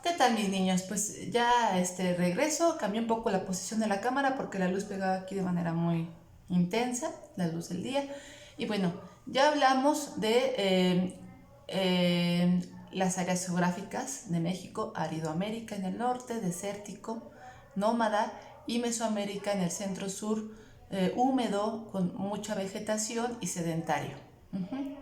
¿Qué tal, mis niños? Pues ya regreso, cambié un poco la posición de la cámara porque la luz pegaba aquí de manera muy intensa, la luz del día. Y bueno, ya hablamos de las áreas geográficas de México: Aridoamérica en el norte, desértico, nómada, y Mesoamérica en el centro sur, húmedo, con mucha vegetación y sedentario. Uh-huh.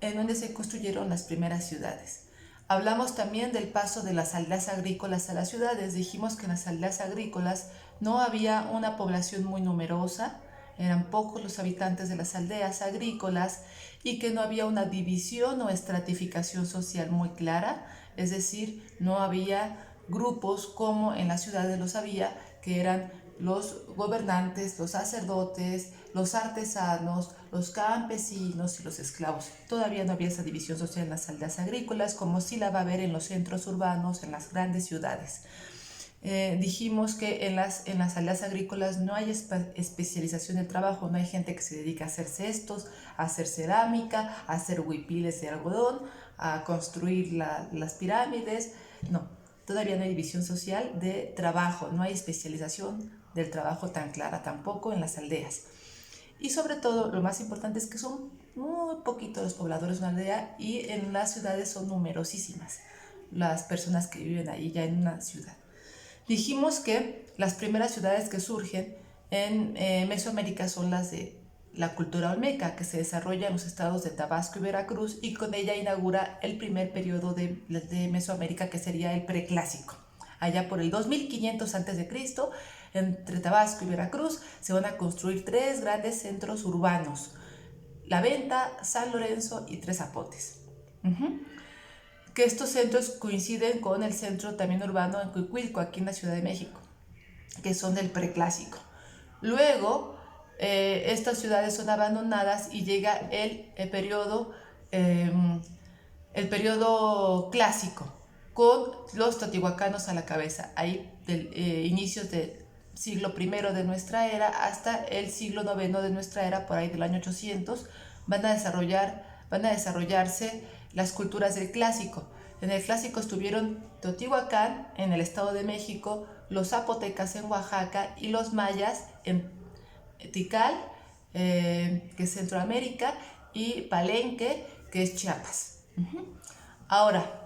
En donde se construyeron las primeras ciudades. Hablamos también del paso de las aldeas agrícolas a las ciudades. Dijimos que en las aldeas agrícolas no había una población muy numerosa, eran pocos los habitantes de las aldeas agrícolas, y que no había una división o estratificación social muy clara, es decir, no había grupos como en las ciudades los había, que eran los gobernantes, los sacerdotes, los artesanos, los campesinos y los esclavos. Todavía no había esa división social en las aldeas agrícolas, como sí la va a haber en los centros urbanos, en las grandes ciudades. Dijimos que en las aldeas agrícolas no hay especialización del trabajo, no hay gente que se dedica a hacer cestos, a hacer cerámica, a hacer huipiles de algodón, a construir las pirámides. No, todavía no hay división social de trabajo, no hay especialización del trabajo tan clara tampoco en las aldeas. Y sobre todo, lo más importante es que son muy poquitos los pobladores de una aldea, y en las ciudades son numerosísimas las personas que viven ahí ya en una ciudad. Dijimos que las primeras ciudades que surgen en Mesoamérica son las de la cultura olmeca, que se desarrolla en los estados de Tabasco y Veracruz, y con ella inaugura el primer periodo de Mesoamérica, que sería el preclásico. Allá por el 2500 a.C., entre Tabasco y Veracruz, se van a construir 3 grandes centros urbanos: La Venta, San Lorenzo y Tres Zapotes. Que estos centros coinciden con el centro también urbano en Cuicuilco, aquí en la Ciudad de México, que son del preclásico. Luego, estas ciudades son abandonadas y llega el periodo clásico, con los teotihuacanos a la cabeza, ahí inicios del siglo I de nuestra era hasta el siglo IX de nuestra era, por ahí del año 800, van a desarrollarse las culturas del clásico. En el clásico estuvieron Teotihuacán en el Estado de México, los zapotecas en Oaxaca y los mayas en Tikal, que es Centroamérica, y Palenque, que es Chiapas. Ahora,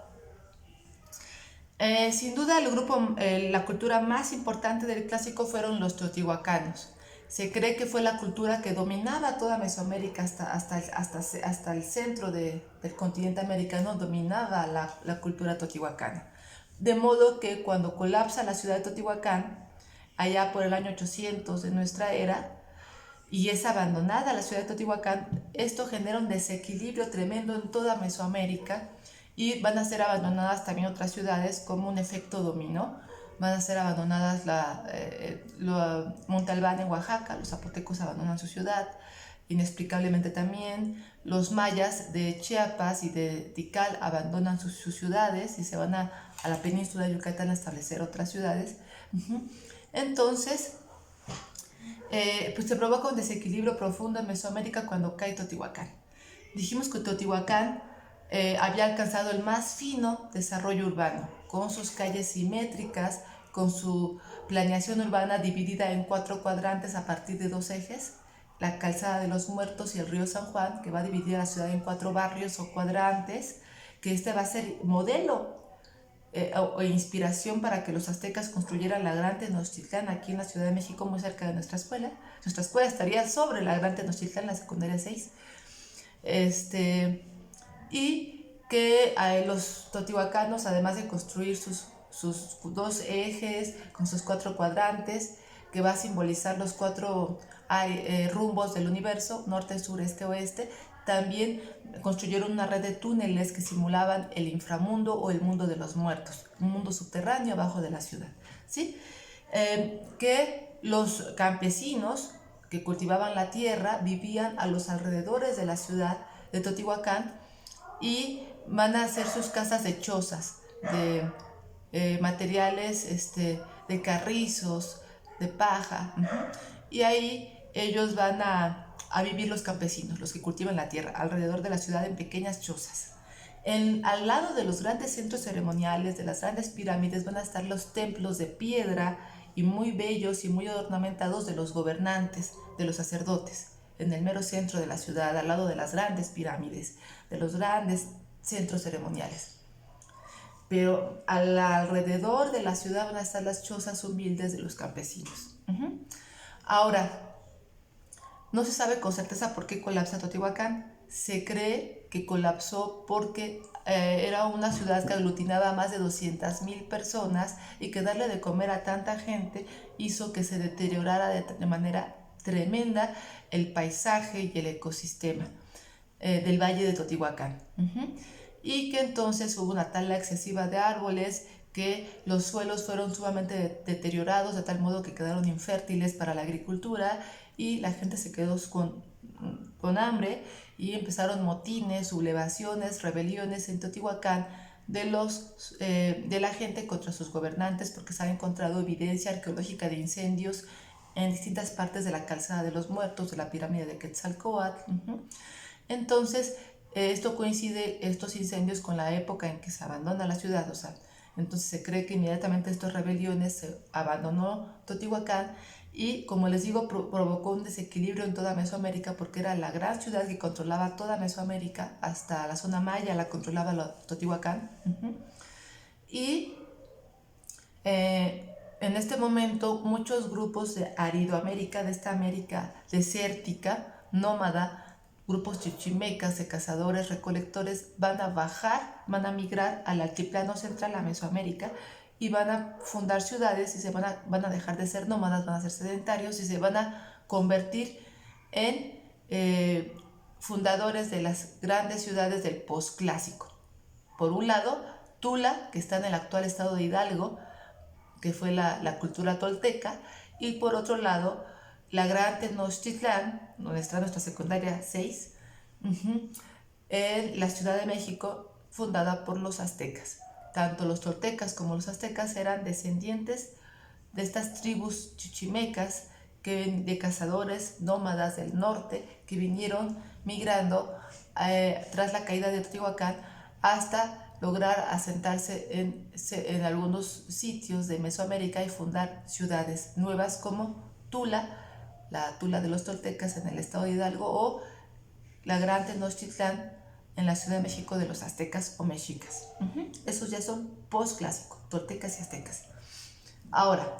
sin duda la cultura más importante del clásico fueron los teotihuacanos. Se cree que fue la cultura que dominaba toda Mesoamérica hasta el centro del continente americano, dominaba la cultura teotihuacana. De modo que cuando colapsa la ciudad de Teotihuacán, allá por el año 800 de nuestra era, y es abandonada la ciudad de Teotihuacán, esto genera un desequilibrio tremendo en toda Mesoamérica, y van a ser abandonadas también otras ciudades como un efecto dominó. Van a ser abandonadas Monte Albán en Oaxaca, los zapotecos abandonan su ciudad, inexplicablemente también. Los mayas de Chiapas y de Tikal abandonan sus ciudades y se van a la península de Yucatán a establecer otras ciudades. Entonces, pues se provoca un desequilibrio profundo en Mesoamérica cuando cae Teotihuacán. Dijimos que Teotihuacán había alcanzado el más fino desarrollo urbano, con sus calles simétricas, con su planeación urbana dividida en 4 cuadrantes a partir de 2 ejes: la calzada de los Muertos y el río San Juan, que va a dividir a la ciudad en 4 barrios o cuadrantes, que va a ser modelo o inspiración para que los aztecas construyeran la Gran Tenochtitlán aquí en la Ciudad de México, muy cerca de nuestra escuela. Nuestra escuela estaría sobre la Gran Tenochtitlán, la secundaria 6. Y que los teotihuacanos, además de construir sus 2 ejes con sus 4 cuadrantes, que va a simbolizar los 4 rumbos del universo, norte, sur, este, oeste, también construyeron una red de túneles que simulaban el inframundo o el mundo de los muertos, un mundo subterráneo abajo de la ciudad, ¿sí? Que los campesinos que cultivaban la tierra vivían a los alrededores de la ciudad de Teotihuacán, y van a hacer sus casas de chozas, de materiales, de carrizos, de paja. Y ahí ellos van a vivir los campesinos, los que cultivan la tierra, alrededor de la ciudad en pequeñas chozas. Al lado de los grandes centros ceremoniales, de las grandes pirámides, van a estar los templos de piedra y muy bellos y muy ornamentados de los gobernantes, de los sacerdotes, en el mero centro de la ciudad, al lado de las grandes pirámides, de los grandes centros ceremoniales. Pero alrededor de la ciudad van a estar las chozas humildes de los campesinos. Ahora, no se sabe con certeza por qué colapsa Teotihuacán. Se cree que colapsó porque era una ciudad que aglutinaba a más de 200,000 personas y que darle de comer a tanta gente hizo que se deteriorara de manera tremenda el paisaje y el ecosistema del valle de Teotihuacán. Y que entonces hubo una tala excesiva de árboles, que los suelos fueron sumamente deteriorados de tal modo que quedaron infértiles para la agricultura y la gente se quedó con hambre y empezaron motines, sublevaciones, rebeliones en Teotihuacán de la gente contra sus gobernantes, porque se ha encontrado evidencia arqueológica de incendios en distintas partes de la calzada de los muertos, de la pirámide de Quetzalcóatl. Entonces, esto coincide, estos incendios, con la época en que se abandona la ciudad, o sea, entonces se cree que inmediatamente estas rebeliones se abandonó Teotihuacán y, como les digo, provocó un desequilibrio en toda Mesoamérica, porque era la gran ciudad que controlaba toda Mesoamérica, hasta la zona maya la controlaba Teotihuacán. Y en este momento muchos grupos de Aridoamérica, de esta América desértica, nómada, grupos chichimecas de cazadores, recolectores, van a migrar al altiplano central, a Mesoamérica, y van a fundar ciudades y van a dejar de ser nómadas, van a ser sedentarios y se van a convertir en fundadores de las grandes ciudades del posclásico. Por un lado, Tula, que está en el actual estado de Hidalgo, que fue la cultura tolteca, y por otro lado, la gran Tenochtitlán, donde está nuestra secundaria 6, en la Ciudad de México, fundada por los aztecas. Tanto los toltecas como los aztecas eran descendientes de estas tribus chichimecas, de cazadores nómadas del norte, que vinieron migrando tras la caída de Teotihuacán hasta lograr asentarse en algunos sitios de Mesoamérica y fundar ciudades nuevas como Tula, la Tula de los toltecas en el estado de Hidalgo, o la gran Tenochtitlán en la Ciudad de México de los aztecas o mexicas. Esos ya son postclásicos, toltecas y aztecas. Ahora,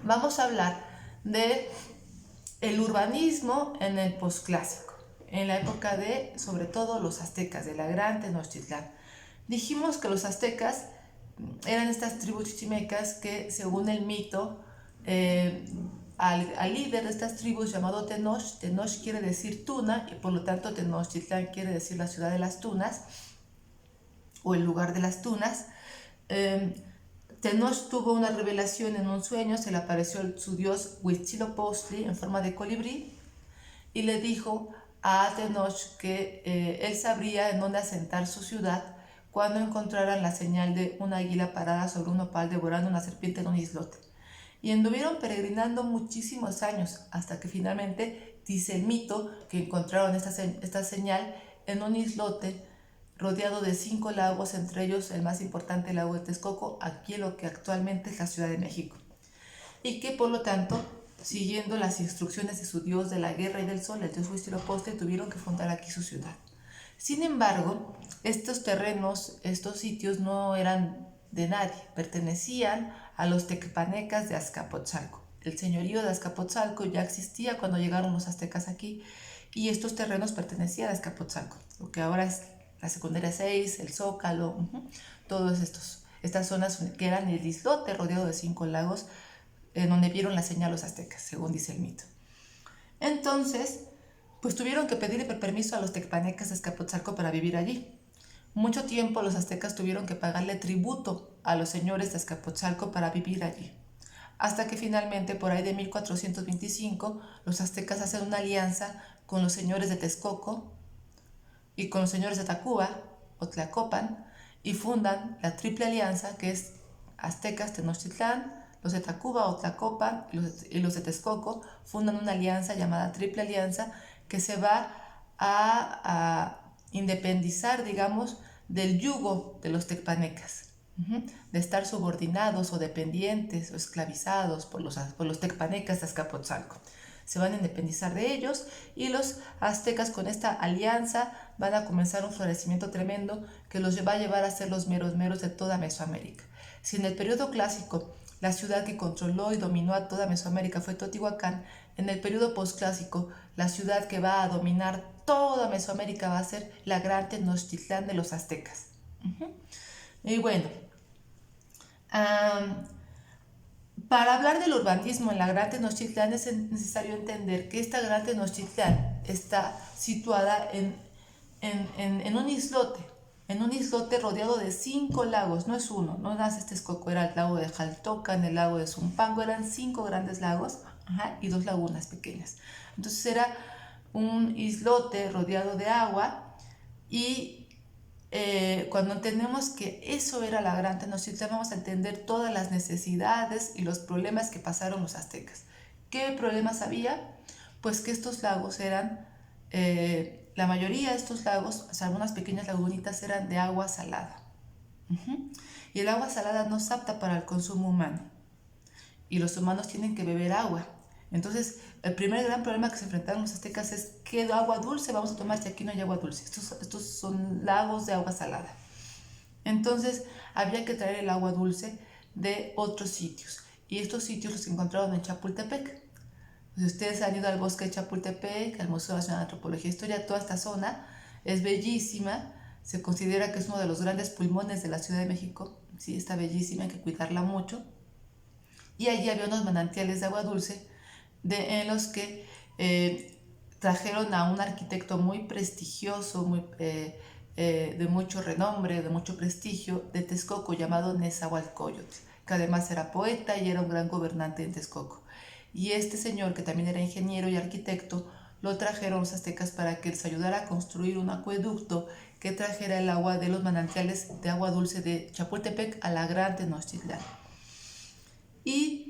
vamos a hablar de el urbanismo en el postclásico, en la época de, sobre todo, los aztecas, de la gran Tenochtitlán. Dijimos que los aztecas eran estas tribus chichimecas que, según el mito, al líder de estas tribus, llamado Tenoch, Tenoch quiere decir tuna, y por lo tanto Tenochtitlán quiere decir la ciudad de las tunas, o el lugar de las tunas. Tenoch tuvo una revelación en un sueño, se le apareció su dios Huitzilopochtli en forma de colibrí, y le dijo a Tenoch que él sabría en dónde asentar su ciudad cuando encontraran la señal de una águila parada sobre un nopal devorando una serpiente en un islote. Y anduvieron peregrinando muchísimos años, hasta que finalmente, dice el mito, que encontraron esta señal en un islote rodeado de 5 lagos, entre ellos el más importante, el lago de Texcoco, aquí en lo que actualmente es la Ciudad de México. Y que, por lo tanto, siguiendo las instrucciones de su dios de la guerra y del sol, el dios Huitzilopochtli, tuvieron que fundar aquí su ciudad. Sin embargo, estos terrenos, estos sitios no eran de nadie, pertenecían a los tecpanecas de Azcapotzalco. El señorío de Azcapotzalco ya existía cuando llegaron los aztecas aquí, y estos terrenos pertenecían a Azcapotzalco, lo que ahora es la secundaria 6, el Zócalo, todas estas zonas que eran el islote rodeado de 5 lagos, en donde vieron la señal los aztecas, según dice el mito. Entonces, pues tuvieron que pedirle permiso a los tecpanecas de Azcapotzalco para vivir allí. Mucho tiempo los aztecas tuvieron que pagarle tributo a los señores de Azcapotzalco para vivir allí. Hasta que finalmente, por ahí de 1425, los aztecas hacen una alianza con los señores de Texcoco y con los señores de Tacuba o Tlacopan, y fundan la Triple Alianza, que es aztecas, Tenochtitlán, los de Tacuba o Tlacopan y los de Texcoco. Fundan una alianza llamada Triple Alianza, que se va a independizar, digamos, del yugo de los tecpanecas, de estar subordinados o dependientes o esclavizados por los tecpanecas de Azcapotzalco. Se van a independizar de ellos y los aztecas con esta alianza van a comenzar un florecimiento tremendo que los va a llevar a ser los meros meros de toda Mesoamérica. Si en el periodo clásico la ciudad que controló y dominó a toda Mesoamérica fue Teotihuacán, en el periodo posclásico la ciudad que va a dominar toda Mesoamérica va a ser la gran Tenochtitlán de los aztecas. Y bueno, para hablar del urbanismo en la Gran Tenochtitlán es necesario entender que esta Gran Tenochtitlán está situada en un islote rodeado de 5 lagos, no es uno, no nace Texcoco, era el lago de Jaltocan, el lago de Zumpango, eran 5 grandes lagos y 2 lagunas pequeñas. Entonces era un islote rodeado de agua y cuando entendemos que eso era la Gran Tenochtitlán, vamos a entender todas las necesidades y los problemas que pasaron los aztecas. ¿Qué problemas había? Pues que estos lagos eran, la mayoría de estos lagos, o sea, algunas pequeñas lagunitas eran de agua salada. Y el agua salada no es apta para el consumo humano. Y los humanos tienen que beber agua. Entonces, el primer gran problema que se enfrentaron los aztecas es ¿qué agua dulce vamos a tomar si aquí no hay agua dulce? Estos son lagos de agua salada. Entonces, había que traer el agua dulce de otros sitios. Y estos sitios los encontraron en Chapultepec. Si ustedes han ido al bosque de Chapultepec, al Museo Nacional de Antropología e Historia, toda esta zona es bellísima. Se considera que es uno de los grandes pulmones de la Ciudad de México. Sí, está bellísima, hay que cuidarla mucho. Y allí había unos manantiales de agua dulce en los que trajeron a un arquitecto muy prestigioso, de mucho renombre, de mucho prestigio, de Texcoco, llamado Nezahualcóyotl, que además era poeta y era un gran gobernante en Texcoco. Y este señor, que también era ingeniero y arquitecto, lo trajeron los aztecas para que les ayudara a construir un acueducto que trajera el agua de los manantiales de agua dulce de Chapultepec a la Gran Tenochtitlán. Y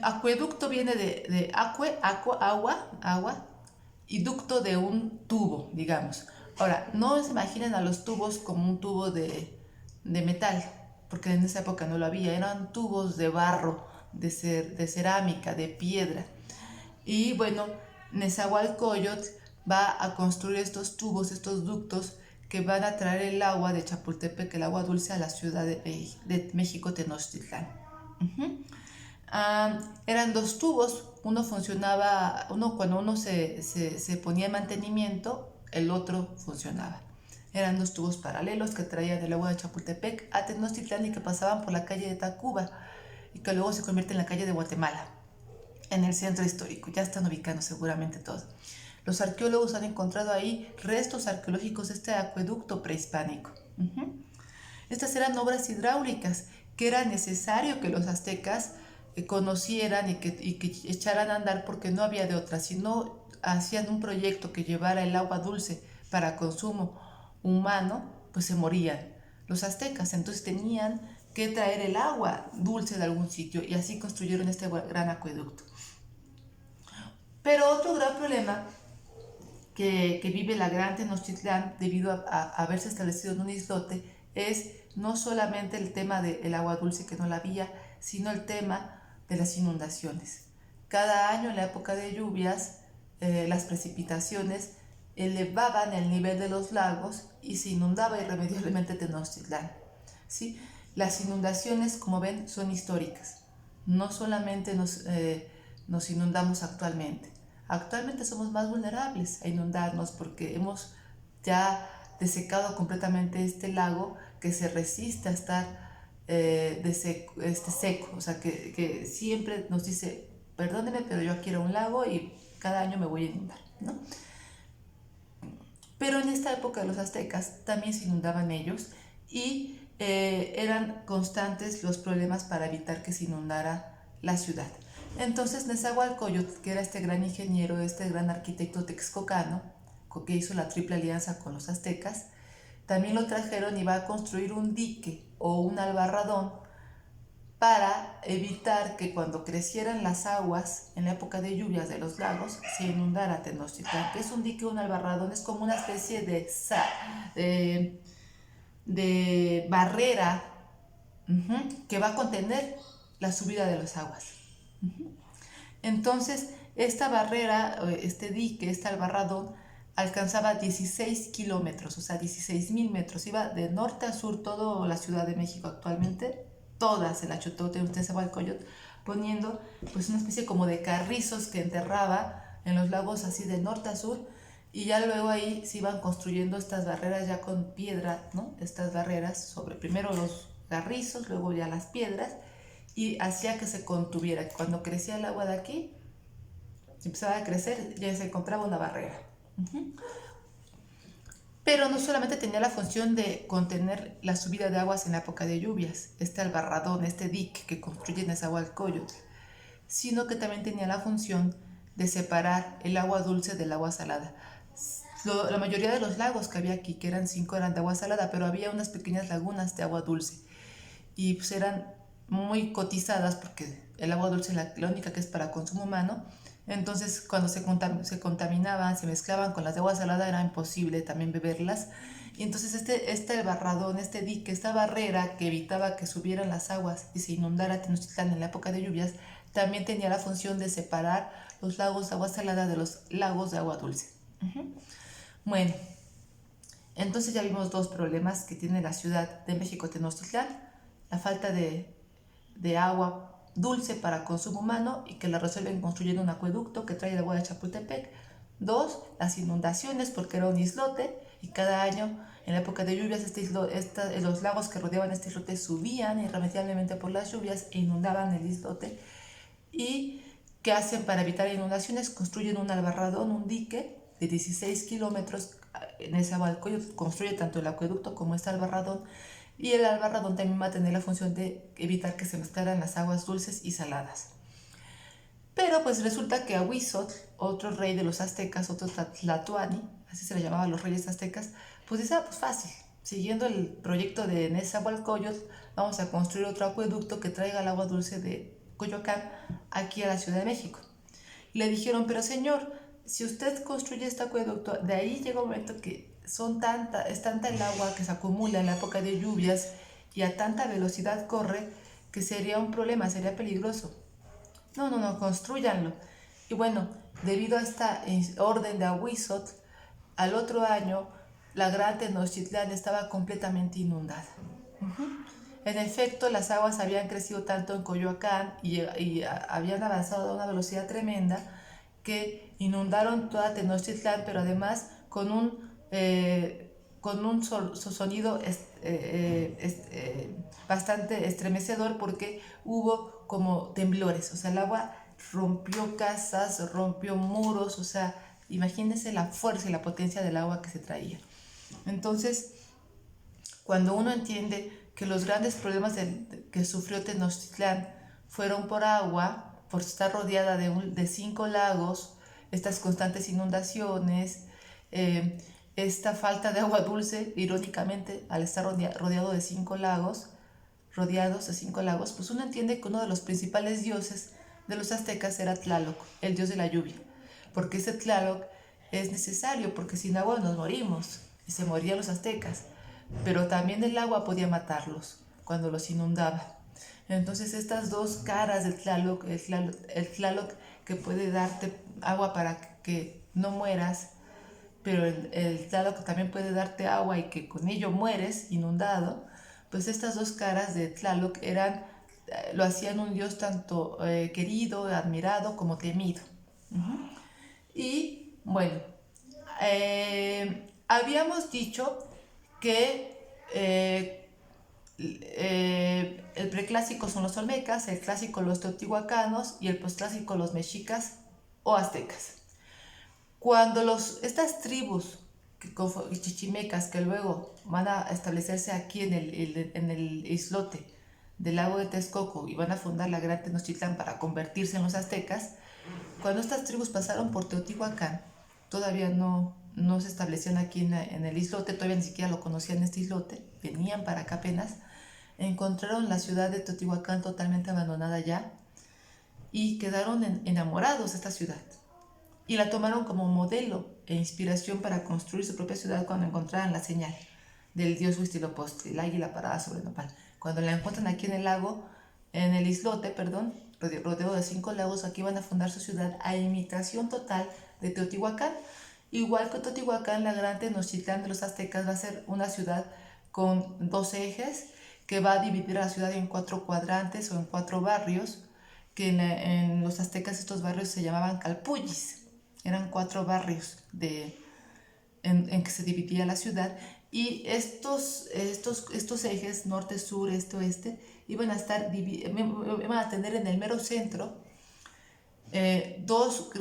acueducto viene de agua, y ducto de un tubo, digamos. Ahora, no se imaginen a los tubos como un tubo de metal, porque en esa época no lo había, eran tubos de barro, de cerámica, de piedra. Y bueno, Nezahualcóyotl va a construir estos tubos, estos ductos que van a traer el agua de Chapultepec, el agua dulce, a la ciudad de México, Tenochtitlán. Eran 2 tubos, uno funcionaba, cuando uno se ponía en mantenimiento, el otro funcionaba. Eran 2 tubos paralelos que traían el agua de Chapultepec a Tenochtitlán y que pasaban por la calle de Tacuba y que luego se convierte en la calle de Guatemala, en el centro histórico. Ya están ubicando seguramente todos. Los arqueólogos han encontrado ahí restos arqueológicos de este acueducto prehispánico. Estas eran obras hidráulicas que era necesario que los aztecas conocieran y que echaran a andar, porque no había de otra. Si no hacían un proyecto que llevara el agua dulce para consumo humano, pues se morían los aztecas. Entonces tenían que traer el agua dulce de algún sitio y así construyeron este gran acueducto. Pero otro gran problema que vive la Gran Tenochtitlán debido a haberse establecido en un islote es no solamente el tema del agua dulce, que no la había, sino el tema de las inundaciones. Cada año en la época de lluvias, las precipitaciones elevaban el nivel de los lagos y se inundaba irremediablemente Tenochtitlán. ¿Sí? Las inundaciones, como ven, son históricas. No solamente nos inundamos actualmente. Actualmente somos más vulnerables a inundarnos porque hemos ya desecado completamente este lago que se resiste a estar seco, o sea que siempre nos dice, perdóneme, pero yo quiero un lago y cada año me voy a inundar, ¿no? Pero en esta época de los aztecas también se inundaban ellos y eran constantes los problemas para evitar que se inundara la ciudad. Entonces Nezahualcóyotl, que era este gran ingeniero, este gran arquitecto texcocano, que hizo la triple alianza con los aztecas, también lo trajeron y va a construir un dique o un albarradón para evitar que cuando crecieran las aguas en la época de lluvias de los lagos se inundara Tenochtitlán, que es un dique, un albarradón, es como una especie de barrera que va a contener la subida de las aguas. Entonces, esta barrera, este dique, este albarradón, alcanzaba 16 kilómetros, o sea, 16,000 metros. Iba de norte a sur, toda la Ciudad de México actualmente, toda se la chutó Nezahualcóyotl, poniendo pues una especie como de carrizos que enterraba en los lagos así de norte a sur, y ya luego ahí se iban construyendo estas barreras ya con piedra, ¿no? Estas barreras sobre primero los carrizos, luego ya las piedras, y hacía que se contuviera. Cuando crecía el agua de aquí, empezaba a crecer, ya se encontraba una barrera. Pero no solamente tenía la función de contener la subida de aguas en la época de lluvias, este albarradón, este dique que construye Nezahualcóyotl, sino que también tenía la función de separar el agua dulce del agua salada. La mayoría de los lagos que había aquí, que eran 5, eran de agua salada, pero había unas pequeñas lagunas de agua dulce. Y pues eran muy cotizadas porque el agua dulce es la única que es para consumo humano. Entonces, cuando se contaminaban, se mezclaban con las de agua salada, era imposible también beberlas. Y entonces este barradón, este dique, esta barrera que evitaba que subieran las aguas y se inundara Tenochtitlán en la época de lluvias, también tenía la función de separar los lagos de agua salada de los lagos de agua dulce. Bueno, entonces ya vimos dos problemas que tiene la Ciudad de México, Tenochtitlán: la falta de agua dulce para consumo humano, y que la resuelven construyendo un acueducto que trae el agua de Chapultepec. 2, las inundaciones, porque era un islote y cada año en la época de lluvias los lagos que rodeaban este islote subían irremediablemente por las lluvias e inundaban el islote. ¿Y qué hacen para evitar inundaciones? Construyen un albarradón, un dique de 16 kilómetros. En Nezahualcóyotl construye tanto el acueducto como este albarradón, y el albarradón también va a tener la función de evitar que se mezclaran las aguas dulces y saladas. Pero pues resulta que Ahuizotl, otro rey de los aztecas, otro Tlatoani, así se le llamaba a los reyes aztecas, pues dice, pues fácil, siguiendo el proyecto de Nezahualcóyotl, vamos a construir otro acueducto que traiga el agua dulce de Coyoacán aquí a la Ciudad de México. Y le dijeron, pero señor, si usted construye este acueducto, de ahí llega un momento que es tanta el agua que se acumula en la época de lluvias y a tanta velocidad corre, que sería un problema, sería peligroso. No, construyanlo. Y bueno, debido a esta orden de Ahuizotl, al otro año la gran Tenochtitlán estaba completamente inundada. En efecto, las aguas habían crecido tanto en Coyoacán y habían avanzado a una velocidad tremenda que inundaron toda Tenochtitlán, pero además con un sonido bastante estremecedor, porque hubo como temblores, o sea, el agua rompió casas, rompió muros, o sea, imagínense la fuerza y la potencia del agua que se traía. Entonces, cuando uno entiende que los grandes problemas que sufrió Tenochtitlán fueron por agua, por estar rodeada de 5 lagos, estas constantes inundaciones, esta falta de agua dulce, irónicamente, al estar rodeados de 5 lagos, pues uno entiende que uno de los principales dioses de los aztecas era Tlaloc, el dios de la lluvia, porque ese Tlaloc es necesario, porque sin agua nos morimos, y se morían los aztecas, pero también el agua podía matarlos cuando los inundaba. Entonces estas dos caras del Tlaloc, el Tlaloc que puede darte agua para que no mueras, pero el Tlaloc también puede darte agua y que con ello mueres inundado, pues estas dos caras de Tlaloc lo hacían un dios tanto querido, admirado como temido. Y bueno, habíamos dicho que el preclásico son los olmecas, el clásico los teotihuacanos y el posclásico los mexicas o aztecas. Cuando estas tribus chichimecas que luego van a establecerse aquí en el islote del lago de Texcoco y van a fundar la Gran Tenochtitlán para convertirse en los aztecas, cuando estas tribus pasaron por Teotihuacán, todavía no se establecían aquí en el islote, todavía ni siquiera lo conocían este islote, venían para acá apenas. encontraron la ciudad de Teotihuacán totalmente abandonada ya y quedaron enamorados de esta ciudad. Y la tomaron como modelo e inspiración para construir su propia ciudad cuando encontraran la señal del dios Huitzilopochtli, el águila parada sobre nopal. Cuando la encuentran aquí en el lago, en el islote, perdón, rodeado de 5 lagos, aquí van a fundar su ciudad a imitación total de Teotihuacán. Igual que Teotihuacán, la gran Tenochtitlán de los aztecas va a ser una ciudad con 2 ejes que va a dividir a la ciudad en 4 cuadrantes o en 4 barrios, que en los aztecas estos barrios se llamaban calpullis. Eran 4 barrios en que se dividía la ciudad, y estos ejes, norte, sur, este, oeste, iban a tener en el mero centro dos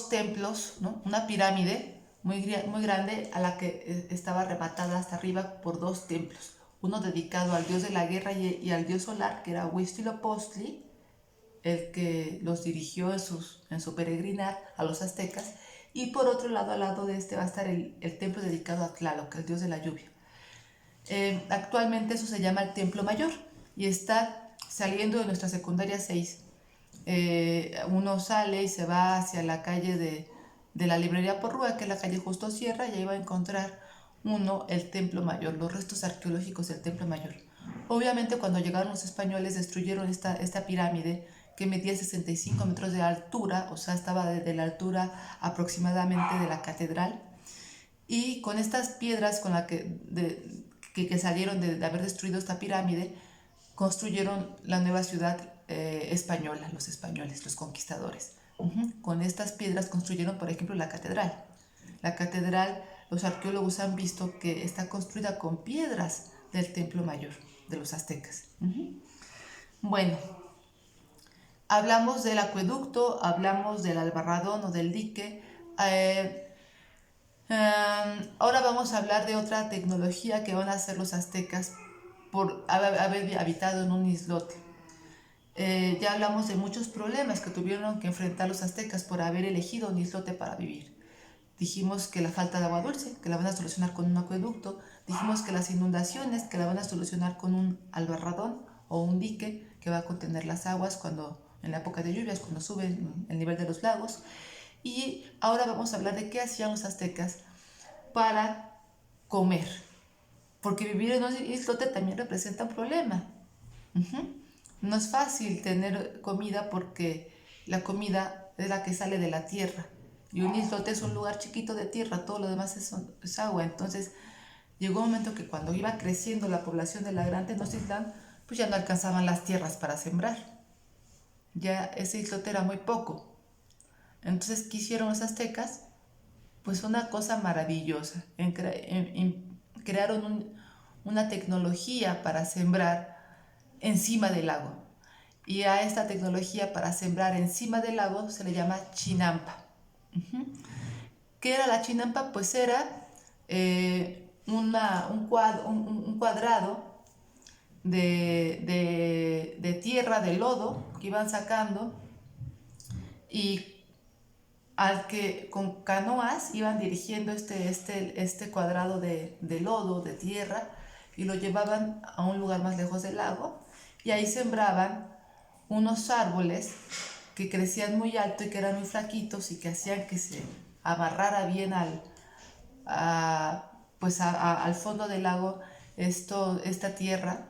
templos, ¿no? Una pirámide muy grande a la que estaba rematada hasta arriba por 2 templos, uno dedicado al dios de la guerra y al dios solar, que era Huitzilopochtli, el que los dirigió en su peregrinar a los aztecas, y por otro lado, al lado de este va a estar el templo dedicado a Tlaloc, el dios de la lluvia. Actualmente eso se llama el Templo Mayor y está saliendo de nuestra secundaria 6. Uno sale y se va hacia la calle de la librería Porrúa, que es la calle Justo Sierra, y ahí va a encontrar el Templo Mayor, los restos arqueológicos del Templo Mayor. Obviamente cuando llegaron los españoles destruyeron esta pirámide que medía 65 metros de altura, o sea, estaba desde la altura aproximadamente de la catedral, y con estas piedras con la que salieron de haber destruido esta pirámide, construyeron la nueva ciudad española, los españoles, los conquistadores. Con estas piedras construyeron, por ejemplo, la catedral. La catedral, los arqueólogos han visto que está construida con piedras del Templo Mayor de los aztecas. Bueno, hablamos del acueducto, hablamos del albarradón o del dique. Ahora vamos a hablar de otra tecnología que van a hacer los aztecas por haber habitado en un islote. Ya hablamos de muchos problemas que tuvieron que enfrentar los aztecas por haber elegido un islote para vivir. Dijimos que la falta de agua dulce, que la van a solucionar con un acueducto. Dijimos que las inundaciones, que la van a solucionar con un albarradón o un dique que va a contener las aguas en la época de lluvias, cuando sube el nivel de los lagos. Y ahora vamos a hablar de qué hacían los aztecas para comer, porque vivir en un islote también representa un problema. No es fácil tener comida porque la comida es la que sale de la tierra, y un islote es un lugar chiquito de tierra, todo lo demás es agua. Entonces llegó un momento que cuando iba creciendo la población de la Gran Tenochtitlán, pues ya no alcanzaban las tierras para sembrar, ya ese islote era muy poco. Entonces, ¿qué hicieron los aztecas? Pues una cosa maravillosa, crearon una tecnología para sembrar encima del lago, y a esta tecnología para sembrar encima del lago se le llama chinampa. ¿Qué era la chinampa? Pues era un cuadrado de tierra, de lodo, que iban sacando, y al que con canoas iban dirigiendo este cuadrado de lodo, de tierra, y lo llevaban a un lugar más lejos del lago, y ahí sembraban unos árboles que crecían muy alto y que eran muy flaquitos y que hacían que se amarrara bien al fondo del lago esta tierra.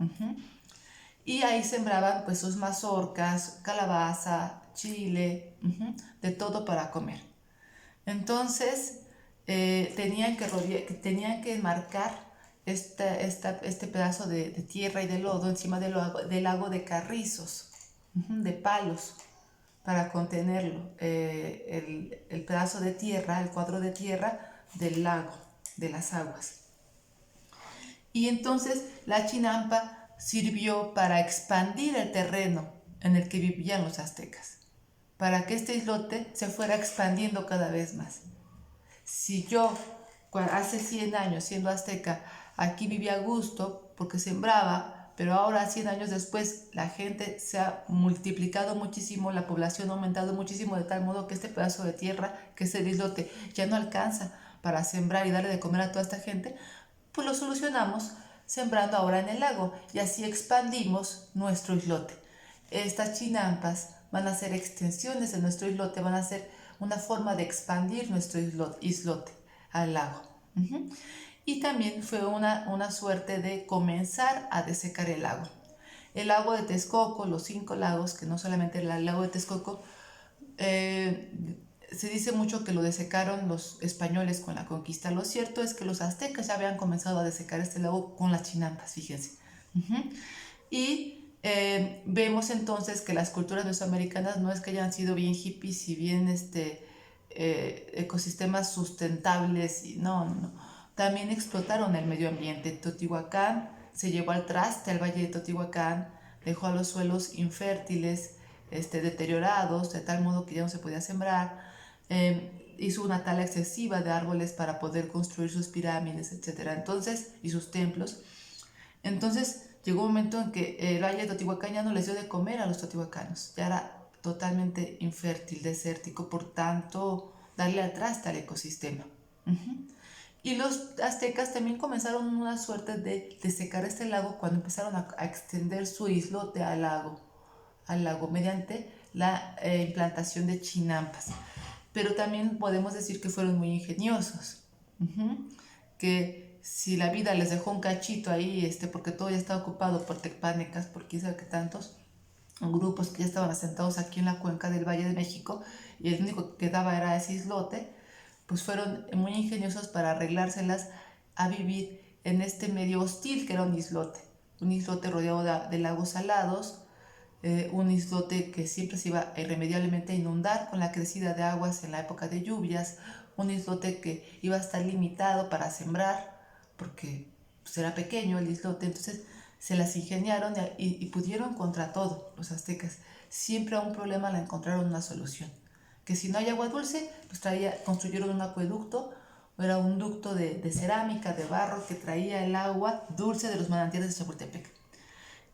Y ahí sembraban pues sus mazorcas, calabaza, chile, de todo para comer. Entonces tenían que marcar este pedazo de tierra y de lodo encima del lago de carrizos, de palos, para contenerlo, el pedazo de tierra, el cuadro de tierra del lago, de las aguas. Y entonces la chinampa sirvió para expandir el terreno en el que vivían los aztecas, para que este islote se fuera expandiendo cada vez más. Si yo, hace 100 años siendo azteca, aquí vivía a gusto porque sembraba, pero ahora 100 años después la gente se ha multiplicado muchísimo, la población ha aumentado muchísimo, de tal modo que este pedazo de tierra, que es el islote, ya no alcanza para sembrar y darle de comer a toda esta gente, pues lo solucionamos sembrando ahora en el lago y así expandimos nuestro islote. Estas chinampas van a ser extensiones de nuestro islote, van a ser una forma de expandir nuestro islote al lago. Y también fue una suerte de comenzar a desecar el lago. El lago de Texcoco, los 5 lagos, que no solamente el lago de Texcoco, se dice mucho que lo desecaron los españoles con la conquista. Lo cierto es que los aztecas ya habían comenzado a desecar este lago con las chinampas, fíjense. Y vemos entonces que las culturas mesoamericanas no es que hayan sido bien hippies y bien ecosistemas sustentables, y no. También explotaron el medio ambiente. Teotihuacán se llevó al traste al valle de Teotihuacán, dejó a los suelos infértiles, deteriorados, de tal modo que ya no se podía sembrar, hizo una tala excesiva de árboles para poder construir sus pirámides, etc. Entonces, y sus templos. Entonces llegó un momento en que el valle de Teotihuacán ya no les dio de comer a los teotihuacanos, ya era totalmente infértil, desértico, por tanto, darle al traste al ecosistema. Y los aztecas también comenzaron una suerte de secar este lago cuando empezaron a extender su islote al lago mediante la implantación de chinampas. Pero también podemos decir que fueron muy ingeniosos, que si la vida les dejó un cachito ahí, porque todo ya estaba ocupado por tecpanecas, por quién sabe qué tantos grupos que ya estaban asentados aquí en la cuenca del Valle de México, y el único que quedaba era ese islote, pues fueron muy ingeniosos para arreglárselas a vivir en este medio hostil que era un islote rodeado de lagos salados, un islote que siempre se iba irremediablemente a inundar con la crecida de aguas en la época de lluvias, un islote que iba a estar limitado para sembrar, porque pues, era pequeño el islote, entonces se las ingeniaron y pudieron contra todo los aztecas. Siempre a un problema le encontraron una solución. Que si no hay agua dulce, pues construyeron un acueducto, era un ducto de cerámica, de barro, que traía el agua dulce de los manantiales de Chapultepec.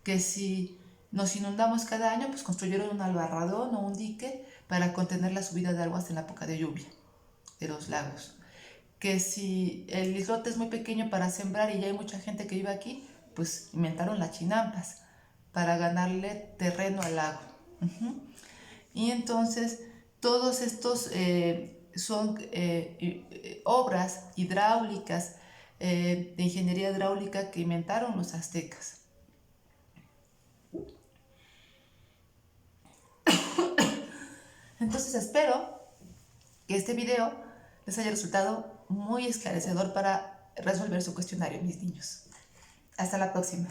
Que si nos inundamos cada año, pues construyeron un albarradón o un dique para contener la subida de aguas en la época de lluvia de los lagos. Que si el islote es muy pequeño para sembrar y ya hay mucha gente que vive aquí, pues inventaron las chinampas para ganarle terreno al lago. Y entonces todos estos son obras hidráulicas, de ingeniería hidráulica que inventaron los aztecas. Entonces espero que este video les haya resultado muy esclarecedor para resolver su cuestionario, mis niños. Hasta la próxima.